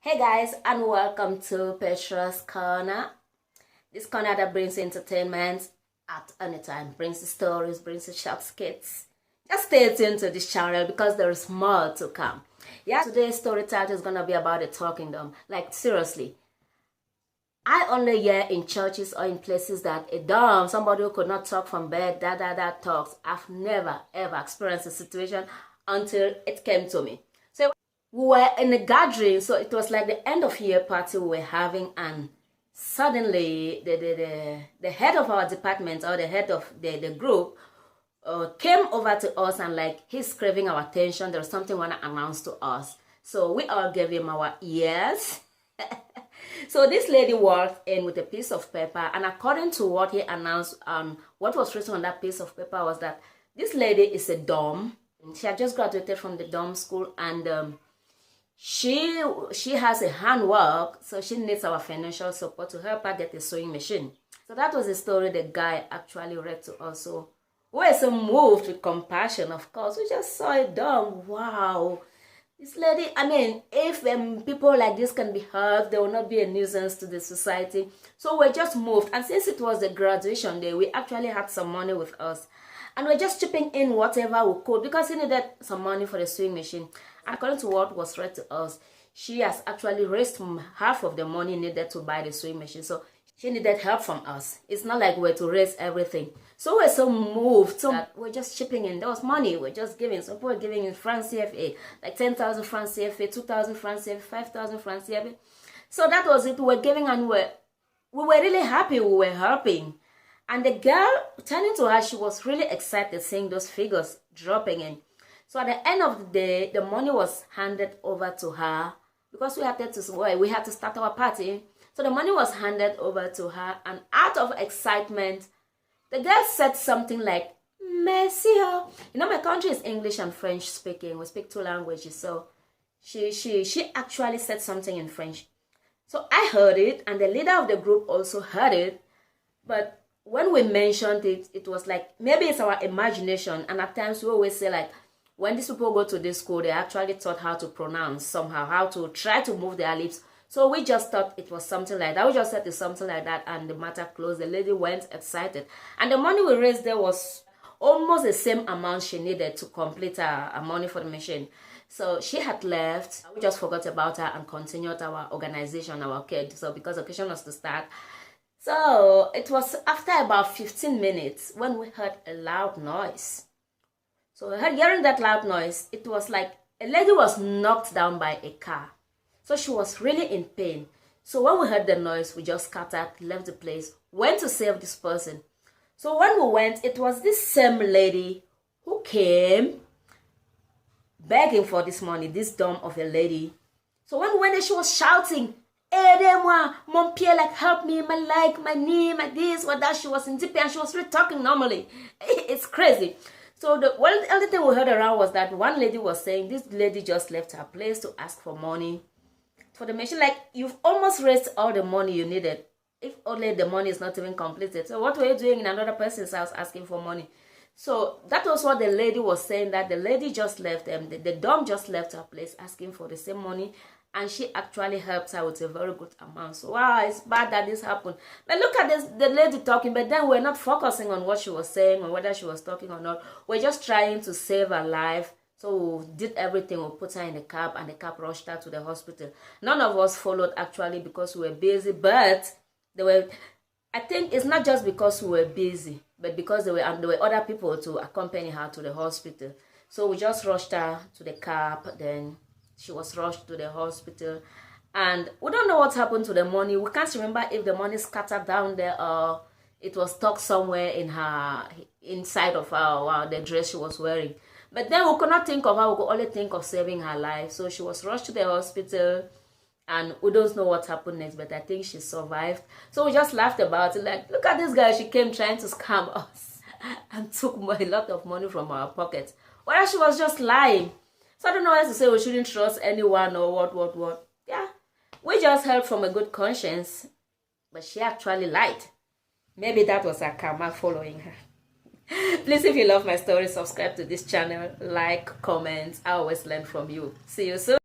Hey guys, and welcome to Petra's Corner. This corner that brings entertainment at any time, brings the stories, brings the short skits. Just stay tuned to this channel because there is more to come. Yeah, today's story title is gonna be about the talking dome. Like seriously, I only hear in churches or in places that a dumb, somebody who could not talk from bed, that talks. I've never ever experienced a situation until it came to me. So we were in a gathering, so it was like the end of year party we were having, and suddenly the head of our department, or the head of the group, came over to us, and like he's craving our attention. There's something want to announce to us, so we all gave him our ears. So this lady walked in with a piece of paper, and according to what he announced, what was written on that piece of paper was that this lady is a dom. She had just graduated from the dom school, and she has a handwork, so she needs our financial support to help her get a sewing machine. So that was the story the guy actually read to us. So we were so moved with compassion, of course. We just saw it done. Wow. This lady, I mean, if people like this can be helped, they will not be a nuisance to the society. So we're just moved. And since it was the graduation day, we actually had some money with us. And we're just chipping in whatever we could because he needed some money for the sewing machine. And according to what was read to us, she has actually raised half of the money needed to buy the sewing machine. So she needed help from us. It's not like we're to raise everything. So we're so moved that we're just chipping in. There was money. We're just giving. So people were giving in francs CFA, like 10,000 francs CFA, 2,000 francs CFA, 5,000 francs CFA. So that was it. We were giving, and we were really happy. We were helping. And the girl, turning to her, she was really excited seeing those figures dropping in. So at the end of the day, the money was handed over to her because we had to start our party. So the money was handed over to her, and out of excitement, the girl said something like, "Monsieur." You know, my country is English and French speaking. We speak two languages. So she actually said something in French. So I heard it, and the leader of the group also heard it. But when we mentioned it, it was like, maybe it's our imagination. And at times we always say, like, when these people go to this school, they actually taught how to pronounce somehow, how to try to move their lips. So we just thought it was something like that. We just said it's something like that, and the matter closed. The lady went excited. And the money we raised there was almost the same amount she needed to complete her money for the machine. So she had left. We just forgot about her and continued our organization, our kid. So because occasion was to start. So it was after about 15 minutes when we heard a loud noise. So hearing that loud noise, it was like a lady was knocked down by a car. So she was really in pain. So when we heard the noise, we just scattered, left the place, went to save this person. So when we went, it was this same lady who came begging for this money, this dumb of a lady. So when we went there, she was shouting, "Aidez-moi, mon pied, like help me, my leg, my knee, my this, what that." She was in deep pain, and she was really talking normally. It's crazy. So the only thing we heard around was that one lady was saying this lady just left her place to ask for money for the machine. Like, you've almost raised all the money you needed, if only the money is not even completed. So what were you doing in another person's house asking for money? So that was what the lady was saying, that the lady just left them. The dom just left her place asking for the same money, and she actually helped her with a very good amount. So wow, it's bad that this happened. But look at this, the lady talking, but then we're not focusing on what she was saying or whether she was talking or not. We're just trying to save her life. So we did everything. We put her in the cab, and the cab rushed her to the hospital. None of us followed actually because we were busy, but I think it's not just because we were busy, but because there were other people to accompany her to the hospital. So we just rushed her to the cab, then she was rushed to the hospital, and we don't know what happened to the money. We can't remember if the money scattered down there or it was stuck somewhere in her, inside of her, the dress she was wearing. But then we could not think of her. We could only think of saving her life. So she was rushed to the hospital, and we don't know what happened next, but I think she survived. So we just laughed about it, like, look at this girl. She came trying to scam us and took a lot of money from our pockets, whereas she was just lying. So I don't know what to say. We shouldn't trust anyone or what. Yeah, we just helped from a good conscience, but she actually lied. Maybe that was her karma following her. Please, if you love my story, subscribe to this channel, like, comment. I always learn from you. See you soon.